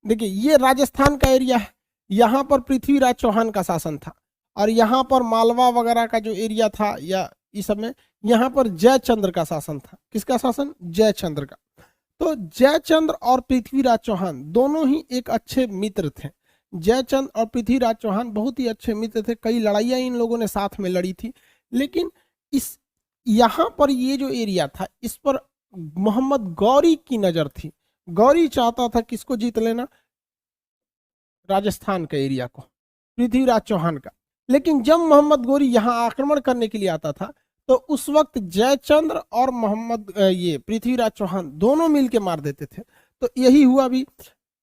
देखिए ये राजस्थान का एरिया है, यहाँ पर पृथ्वीराज चौहान का शासन था, और यहाँ पर मालवा वगैरह का जो एरिया था या इस समय यहाँ पर जयचंद्र का शासन था। किसका शासन? जयचंद्र का। तो जयचंद्र और पृथ्वीराज चौहान दोनों ही एक अच्छे मित्र थे। जयचंद्र और पृथ्वीराज चौहान बहुत ही अच्छे मित्र थे, कई लड़ाइयाँ इन लोगों ने साथ में लड़ी थी। लेकिन इस यहाँ पर ये जो एरिया था इस पर मोहम्मद गौरी की नजर थी। गौरी चाहता था किसको जीत लेना? राजस्थान का एरिया को, पृथ्वीराज चौहान का। लेकिन जब मोहम्मद गौरी यहाँ आक्रमण करने के लिए आता था तो उस वक्त जयचंद्र और ये पृथ्वीराज चौहान दोनों मिलके मार देते थे। तो यही हुआ भी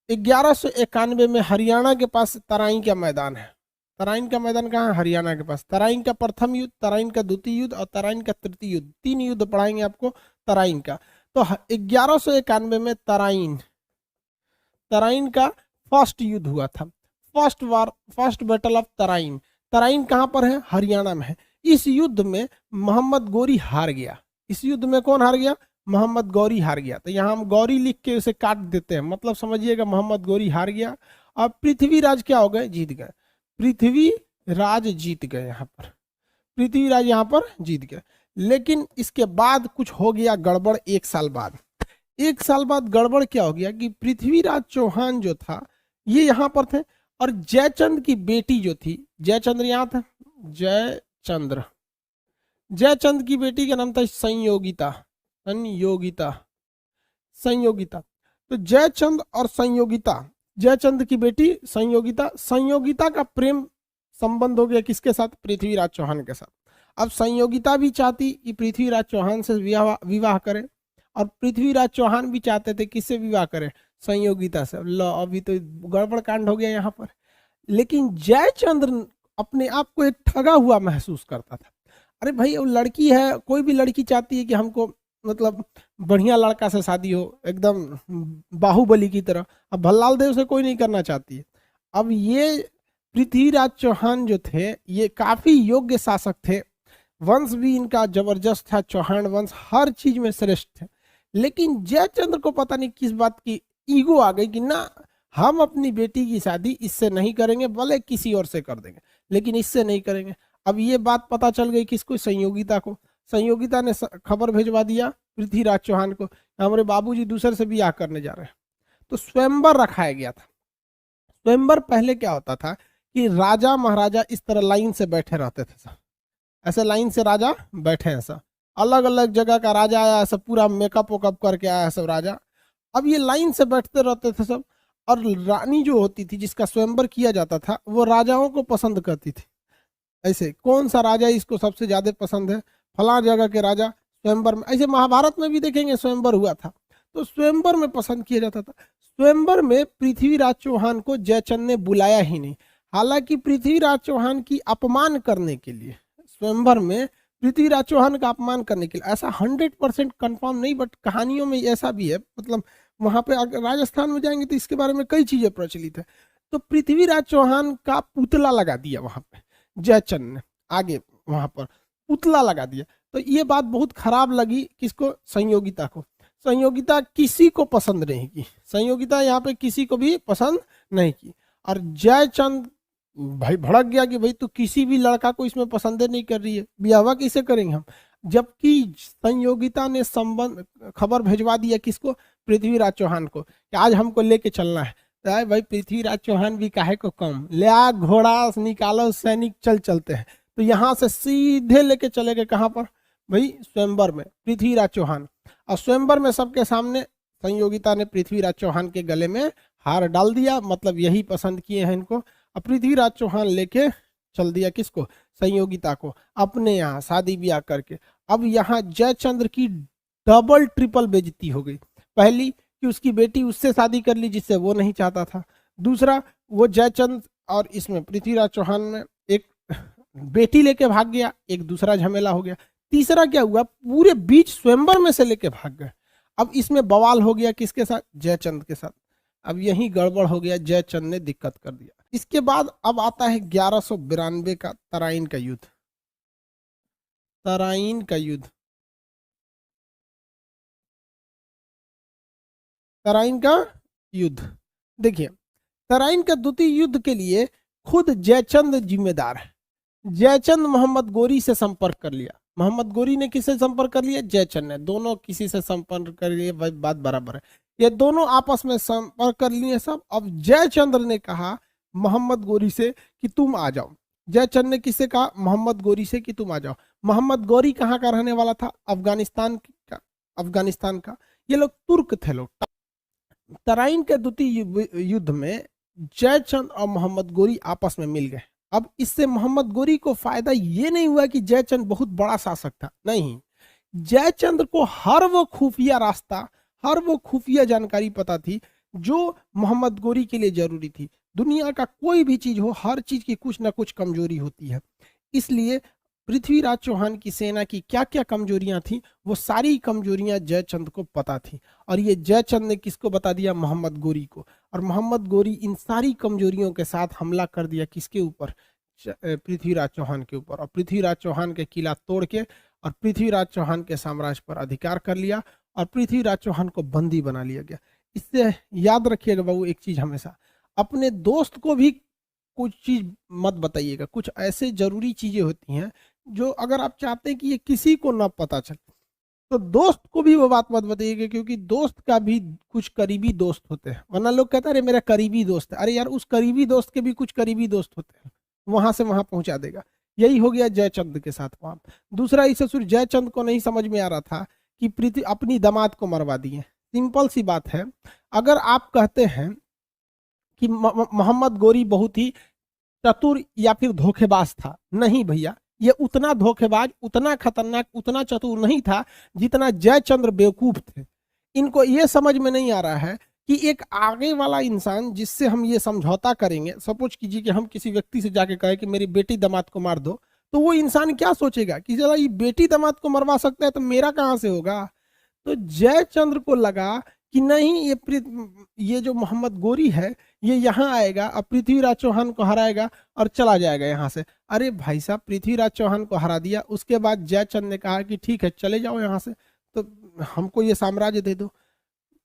1191 में हरियाणा के पास तराइन का मैदान है। तराइन का मैदान कहाँ है? हरियाणा के पास। तराइन का प्रथम युद्ध, तराइन का द्वितीय युद्ध और तराइन का तृतीय युद्ध, 3 युद्ध पढ़ाएंगे आपको तराइन का। तो 1191 में तराइन का फर्स्ट युद्ध हुआ था, first battle of Tarain. Tarain कहाँ पर है? हरियाणा में है। इस युद्ध में मोहम्मद गौरी हार गया। इस युद्ध में कौन हार गया? मोहम्मद गौरी हार गया। तो यहाँ हम गौरी लिख के उसे काट देते हैं, मतलब समझिएगा मोहम्मद गौरी हार गया। अब पृथ्वीराज क्या हो गए? जीत गए। पृथ्वीराज जीत गए, यहाँ पर पृथ्वीराज यहाँ पर जीत गए। लेकिन इसके बाद कुछ हो गया गड़बड़। 1 साल बाद, 1 साल बाद गड़बड़ क्या हो गया कि पृथ्वीराज चौहान जो था ये यहाँ पर थे, और जयचंद्र की बेटी जो थी, जयचंद्र यहाँ था, जयचंद्र की बेटी का नाम था संयोगिता। संयोगिता संयोगिता तो जयचंद्र और संयोगिता, जयचंद्र की बेटी संयोगिता का प्रेम संबंध हो गया किसके साथ? पृथ्वीराज चौहान के साथ। अब संयोगिता भी चाहती कि पृथ्वीराज चौहान से विवाह करें, और पृथ्वीराज चौहान भी चाहते थे किससे विवाह करें? संयोगिता से। लो अभी तो गड़बड़ कांड हो गया यहाँ पर। लेकिन जयचंद्र अपने आप को एक ठगा हुआ महसूस करता था। अरे भाई वो लड़की है, कोई भी लड़की चाहती है कि हमको मतलब बढ़िया लड़का से शादी हो, एकदम बाहुबली की तरह। अब भल्लाल देव से कोई नहीं करना चाहती है। अब ये पृथ्वीराज चौहान जो थे ये काफी योग्य शासक थे, वंश भी इनका जबरदस्त था, चौहान वंश हर चीज में श्रेष्ठ थे। लेकिन जयचंद्र को पता नहीं किस बात की ईगो आ गई कि ना, हम अपनी बेटी की शादी इससे नहीं करेंगे, भले किसी और से कर देंगे लेकिन इससे नहीं करेंगे। अब ये बात पता चल गई किसको? संयोगिता को। संयोगिता ने खबर भेजवा दिया पृथ्वीराज चौहान को, हमारे बाबूजी दूसरे से ब्याह करने जा रहे हैं। तो स्वयंवर रखाया गया था। स्वयंवर पहले क्या होता था कि राजा महाराजा इस तरह लाइन से बैठे रहते थे सब, ऐसे लाइन से राजा बैठे हैं सब, अलग अलग जगह का राजा आया, सब पूरा मेकअप वेकअप करके आया सब राजा। अब ये लाइन से बैठते रहते थे सब, और रानी जो होती थी जिसका स्वयंवर किया जाता था वो राजाओं को पसंद करती थी। ऐसे कौन सा राजा इसको सबसे ज्यादा पसंद है, फला जगह के राजा स्वयंवर में। ऐसे महाभारत में भी देखेंगे स्वयंवर हुआ था, तो स्वयंवर में पसंद किया जाता था। स्वयंवर में पृथ्वीराज चौहान को जयचंद ने बुलाया ही नहीं। हालांकि पृथ्वीराज चौहान की अपमान करने के लिए, स्वयंवर में पृथ्वीराज चौहान का अपमान करने के लिए, ऐसा 100% कंफर्म नहीं बट कहानियों में ऐसा भी है, मतलब वहां पे अगर राजस्थान में जाएंगे तो इसके बारे में कई चीजें प्रचलित है। तो पृथ्वीराज चौहान का पुतला लगा दिया वहां पे जयचंद ने, आगे वहां पर पुतला लगा दिया। तो ये बात बहुत खराब लगी किसको? संयोगिता को। संयोगिता किसी को पसंद नहीं की, संयोगिता यहाँ पे किसी को भी पसंद नहीं की। और जयचंद भाई भड़क गया कि भाई तू किसी भी लड़का को इसमें पसंद नहीं कर रही है, ब्याह कैसे करेंगे हम? जबकि संयोगिता ने संबंध खबर भेजवा दिया किसको? पृथ्वीराज चौहान को, कि आज हमको लेके चलना है। तो भाई पृथ्वीराज चौहान भी काहे को कम, ले आ घोड़ा निकालो सैनिक, चलते हैं। तो यहाँ से सीधे लेके चले गए कहाँ पर? भाई स्वयंवर में पृथ्वीराज चौहान। और स्वयंवर में सबके सामने संयोगिता ने पृथ्वीराज चौहान के गले में हार डाल दिया, मतलब यही पसंद किए हैं इनको। अब पृथ्वीराज चौहान लेके चल दिया किसको? संयोगिता को, अपने यहाँ शादी ब्याह करके। अब यहाँ जयचंद्र की डबल ट्रिपल बेइज्जती हो गई। पहली कि उसकी बेटी उससे शादी कर ली जिससे वो नहीं चाहता था, दूसरा वो जयचंद और इसमें पृथ्वीराज चौहान में एक बेटी लेके भाग गया, एक दूसरा झमेला हो गया। तीसरा क्या हुआ, पूरे बीच स्वयंवर में से लेके भाग गए। अब इसमें बवाल हो गया किसके साथ? जयचंद के साथ। अब यही गड़बड़ हो गया, जयचंद ने दिक्कत कर दिया। इसके बाद अब आता है 1192 का तराइन का युद्ध। तराइन का युद्ध, तराइन का युद्ध देखिए, तराइन के द्वितीय युद्ध के लिए खुद जयचंद जिम्मेदार है। जयचंद मोहम्मद गोरी से संपर्क कर लिया। मोहम्मद गोरी ने किससे संपर्क कर लिया? जयचंद ने। दोनों किसी से संपर्क कर लिए, बात बराबर है। ये दोनों आपस में संपर्क कर लिए सब। अब जयचंद्र ने कहा मोहम्मद गोरी से कि तुम आ जाओ। जयचंद ने किससे कहा? मोहम्मद गोरी से कि तुम आ जाओ। मोहम्मद गोरी कहाँ का रहने वाला था? अफगानिस्तान का। ये लोग तुर्क थे लोग। तराइन के द्वितीय युद्ध में जयचंद और मोहम्मद गोरी आपस में मिल गए। अब इससे मोहम्मद गोरी को फायदा ये नहीं हुआ कि जयचंद बहुत बड़ा शासक था, नहीं। जयचंद्र को हर वो खुफिया रास्ता, हर वो खुफिया जानकारी पता थी जो मोहम्मद गोरी के लिए जरूरी थी। दुनिया का कोई भी चीज हो, हर चीज की कुछ ना कुछ कमजोरी होती है। इसलिए पृथ्वीराज चौहान की सेना की क्या क्या कमजोरियां थी, वो सारी कमजोरियां जयचंद को पता थी। और ये जयचंद ने किसको बता दिया? मोहम्मद गोरी को। और मोहम्मद गोरी इन सारी कमजोरियों के साथ हमला कर दिया किसके ऊपर? पृथ्वीराज चौहान के ऊपर। और पृथ्वीराज चौहान के किला तोड़ के और पृथ्वीराज चौहान के साम्राज्य पर अधिकार कर लिया और पृथ्वीराज चौहान को बंदी बना लिया गया। इससे याद रखिएगा बाबू एक चीज, हमेशा अपने दोस्त को भी कुछ चीज मत बताइएगा। कुछ ऐसे जरूरी चीजें होती हैं जो अगर आप चाहते हैं कि ये किसी को ना पता चले, तो दोस्त को भी वो बात मत बताइएगा, क्योंकि दोस्त का भी कुछ करीबी दोस्त होते हैं। वरना लोग कहते हैं अरे मेरा करीबी दोस्त है। अरे यार, उस करीबी दोस्त के भी कुछ करीबी दोस्त होते हैं, वहां से वहां पहुंचा देगा। यही हो गया जयचंद के साथ वहां। दूसरा, इसे सिर्फ जयचंद को नहीं समझ में आ रहा था कि प्रीति अपनी दामाद को मरवा दिए। सिंपल सी बात है, अगर आप कहते हैं कि मोहम्मद गोरी बहुत ही चतुर या फिर धोखेबाज था, नहीं भैया, ये उतना धोखेबाज, उतना खतरनाक, उतना चतुर नहीं था जितना जयचंद्र बेवकूफ थे। इनको ये समझ में नहीं आ रहा है कि एक आगे वाला इंसान जिससे हम ये समझौता करेंगे, सपोज कीजिए कि हम किसी व्यक्ति से जाके कहे कि मेरी बेटी दामाद को मार दो, तो वो इंसान क्या सोचेगा कि जरा ये बेटी दामाद को मरवा सकता है तो मेरा कहाँ से होगा। तो जयचंद्र को लगा कि नहीं, ये जो मोहम्मद गोरी है ये यहाँ आएगा और पृथ्वीराज चौहान को हराएगा और चला जाएगा यहाँ से। अरे भाई साहब, पृथ्वीराज चौहान को हरा दिया, उसके बाद जयचंद ने कहा कि ठीक है चले जाओ यहाँ से, तो हमको ये साम्राज्य दे दो,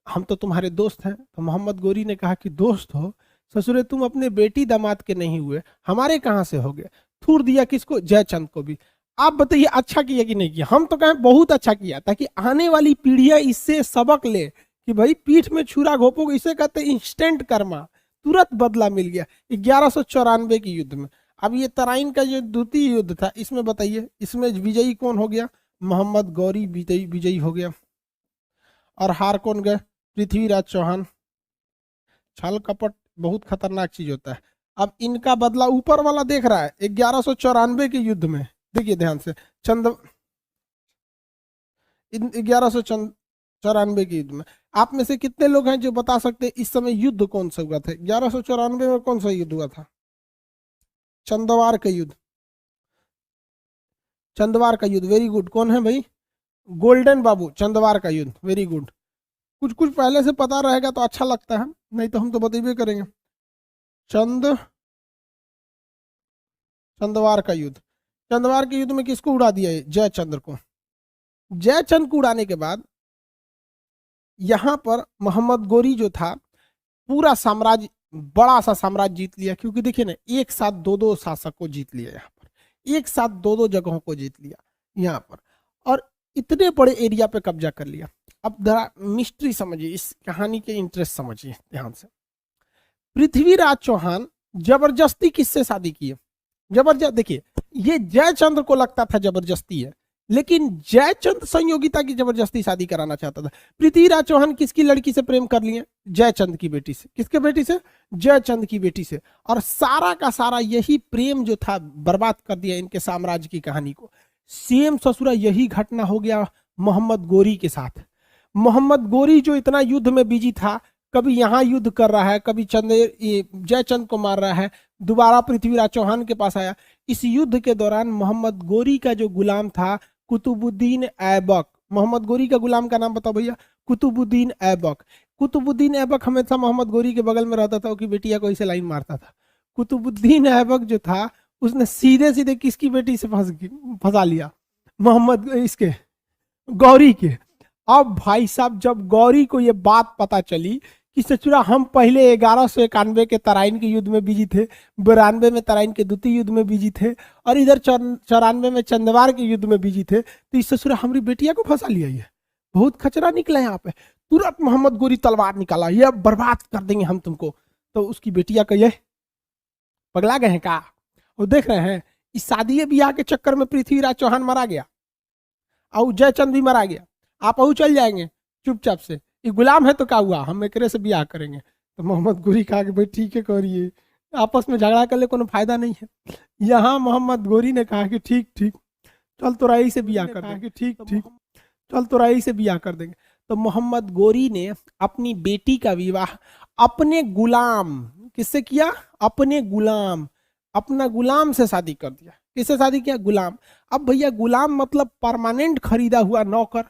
हम तो तुम्हारे दोस्त हैं। तो मोहम्मद गोरी ने कहा कि दोस्त हो ससुरे, तुम अपने बेटी दामाद के नहीं हुए, हमारे कहाँ से हो गए। थूर दिया किसको? जयचंद को भी। आप बताइए अच्छा किया कि नहीं किया? हम तो कहें बहुत अच्छा किया, ताकि आने वाली पीढ़ियां इससे सबक ले कि भाई पीठ में छुरा घोपोगे, इसे कहते हैं इंस्टेंट कर्मा, तुरंत बदला मिल गया 1194 के युद्ध में। अब ये तराइन का जो द्वितीय युद्ध था, इसमें बताइए इसमें विजयी कौन हो गया? मोहम्मद गौरी विजयी हो गया। और हार कौन गए? पृथ्वीराज चौहान। छल कपट बहुत खतरनाक चीज होता है। अब इनका बदला ऊपर वाला देख रहा है 1194 के युद्ध में। देखिए ध्यान से, 1194 के युद्ध में आप में से कितने लोग हैं जो बता सकते हैं इस समय युद्ध कौन सा हुआ था? 1194 में कौन सा युद्ध हुआ था? चंदवार का युद्ध। चंदवार का युद्ध, वेरी गुड। कौन है भाई? गोल्डन बाबू। चंदवार का युद्ध, वेरी गुड। कुछ कुछ पहले से पता रहेगा तो अच्छा लगता है, नहीं तो हम तो बतेबे करेंगे। चंदवार का युद्ध। चंदवार के युद्ध में किसको उड़ा दिया? जयचंद्र को। जयचंद्र को उड़ाने के बाद यहां पर मोहम्मद गोरी जो था पूरा साम्राज्य, बड़ा सा साम्राज्य जीत लिया। क्योंकि देखिए ना, एक साथ दो शासक को जीत लिया, यहाँ पर एक साथ दो जगहों को जीत लिया यहाँ पर, और इतने बड़े एरिया पे कब्जा कर लिया। अब जरा मिस्ट्री समझिए, इस कहानी के इंटरेस्ट समझिए ध्यान से। पृथ्वीराज चौहान जबरदस्ती किससे शादी की है? जबरदस्त। देखिए, ये जयचंद्र को लगता था जबरदस्ती है, लेकिन जयचंद संयोगिता की जबरदस्ती शादी कराना चाहता था। पृथ्वीराज चौहान किसकी लड़की से प्रेम कर लिए? जयचंद की बेटी से। किसके बेटी से? जयचंद की बेटी से। और सारा का सारा यही प्रेम जो था बर्बाद कर दिया इनके साम्राज्य की कहानी को। सेम ससुरा यही घटना हो गया मोहम्मद गोरी के साथ। मोहम्मद गोरी जो इतना युद्ध में बिजी था, कभी यहाँ युद्ध कर रहा है, कभी जयचंद को मार रहा है, दोबारा पृथ्वीराज चौहान के पास आया। इस युद्ध के दौरान मोहम्मद गोरी का जो गुलाम था कुतुबुद्दीन ऐबक, मोहम्मद गोरी का गुलाम का नाम बताओ भैया? कुतुबुद्दीन ऐबक। कुतुबुद्दीन ऐबक हमेशा मोहम्मद गोरी के बगल में रहता था, उसकी बेटिया को इसे लाइन मारता था। कुतुबुद्दीन ऐबक जो था उसने सीधे सीधे किसकी बेटी से फंसा लिया? मोहम्मद इसके गौरी के। अब भाई साहब, जब गौरी को ये बात पता चली कि सचुरा हम पहले 1191 के तराइन के युद्ध में बिजी थे, 92 में तराइन के द्वितीय युद्ध में बिजी थे, और इधर 94 में चंदवार के युद्ध में बिजी थे, तो इस ससुरा हमारी बेटिया को फंसा लिया। ये बहुत खचरा निकला यहाँ पे। तुरंत मोहम्मद गोरी तलवार निकाला, ये बर्बाद कर देंगे हम तुमको। तो उसकी बेटिया का ये पगला गए हैं का। वो देख रहे हैं इस शादी ब्याह के चक्कर में पृथ्वीराज चौहान मारा गया और जयचंद भी मारा गया। आप अहू चल जाएंगे चुपचाप से, ये गुलाम है तो क्या हुआ, हम एकरे से ब्याह करेंगे। तो मोहम्मद गोरी कहा कि भाई ठीक है करिए, आपस में झगड़ा कर ले कोनो फायदा नहीं है। यहाँ मोहम्मद गोरी ने कहा कि ठीक ठीक चल तोरा यही से ब्याह कर देंगे, ठीक ठीक चल तोरा यही से ब्याह कर देंगे। तो मोहम्मद गोरी ने अपनी बेटी का विवाह अपने गुलाम, किससे किया, अपने गुलाम, अपना गुलाम से शादी कर दिया। किससे शादी किया, गुलाम। अब भैया गुलाम मतलब परमानेंट खरीदा हुआ नौकर।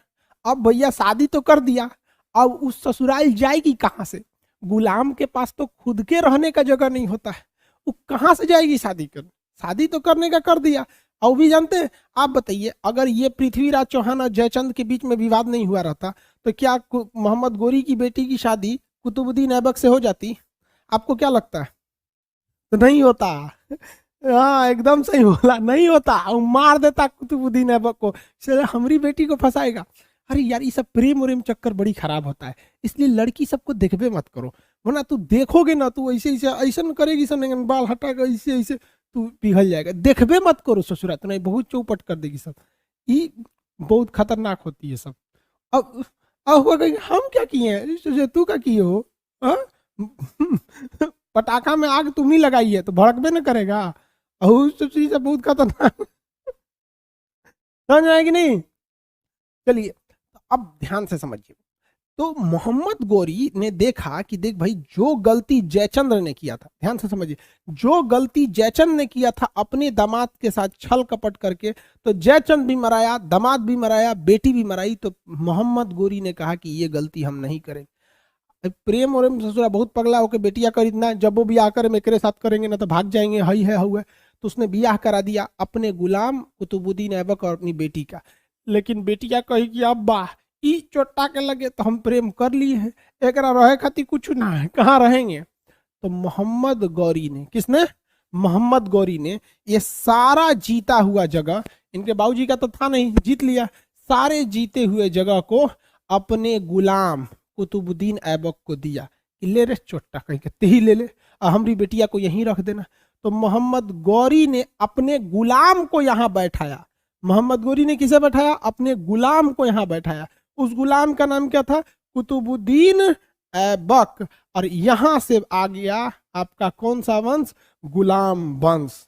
अब भैया शादी तो कर दिया, अब उस ससुराल जाएगी कहाँ से, गुलाम के पास तो खुद के रहने का जगह नहीं होता है, वो कहाँ से जाएगी शादी कर, शादी तो करने का कर दिया। और भी जानते हैं, आप बताइए अगर ये पृथ्वीराज चौहान और जयचंद के बीच में विवाद नहीं हुआ रहता तो क्या मोहम्मद गोरी की बेटी की शादी कुतुबुद्दीन ऐबक से हो जाती, आपको क्या लगता है? तो नहीं होता। हाँ एकदम सही बोला, नहीं होता, वो मार देता कुतुबुद्दीन ऐबक को, हमारी बेटी को फंसाएगा। अरे यार ये सब प्रेम उरेम चक्कर बड़ी खराब होता है, इसलिए लड़की सबको देखबे मत करो, वरना तू देखोगे ना तू ऐसे ऐसे ऐसा करेगी, सब बाल हटाएगा ऐसे ऐसे, तू पिघल जाएगा। देखबे मत करो ससुरा, तो नहीं बहुत चौपट कर देगी सब, ये बहुत खतरनाक होती है सब। अब हम क्या किए हैं, तू क्या किए हो, पटाखा में आग तुम ही लगाई है तो भड़कबे न करेगा, सब चीज बहुत खतरनाक समझ आएगी नहीं। चलिए अब ध्यान से समझिए। तो मोहम्मद गोरी ने देखा कि देख भाई जो गलती जयचंद्र ने किया था, ध्यान से समझिए, जो गलती जयचंद ने किया था अपने दामाद के साथ छल कपट करके, तो जयचंद भी मराया, दामाद भी मराया, बेटी भी मराई। तो मोहम्मद गोरी ने कहा कि ये गलती हम नहीं करेंगे। प्रेम और ससुरा बहुत पगला होकर बेटिया खरीदना, जब वो ब्याह करे मेरे साथ करेंगे ना तो भाग जाएंगे, हई है हुआ। तो उसने ब्याह करा दिया अपने गुलाम कुतुबुद्दीन ऐबक और अपनी बेटी का। लेकिन बेटिया कही कि अब्बा ई चोटा के लगे तो हम प्रेम कर लिए हैं, एक रहे खातिर कुछ ना है, कहाँ रहेंगे। तो मोहम्मद गौरी ने, किसने, मोहम्मद गौरी ने ये सारा जीता हुआ जगह, इनके बाबूजी का तो था नहीं, जीत लिया, सारे जीते हुए जगह को अपने गुलाम कुतुबुद्दीन ऐबक को दिया कि ले रे चोटा, कहीं कहते ही ले ले, और हमारी बेटिया को यहीं रख देना। तो मोहम्मद गौरी ने अपने गुलाम को यहाँ बैठाया। मोहम्मद गौरी ने किसे बैठाया, अपने गुलाम को यहाँ बैठाया। उस गुलाम का नाम क्या था, कुतुबुद्दीन ऐबक। और यहां से आ गया आपका कौन सा वंश, गुलाम वंश।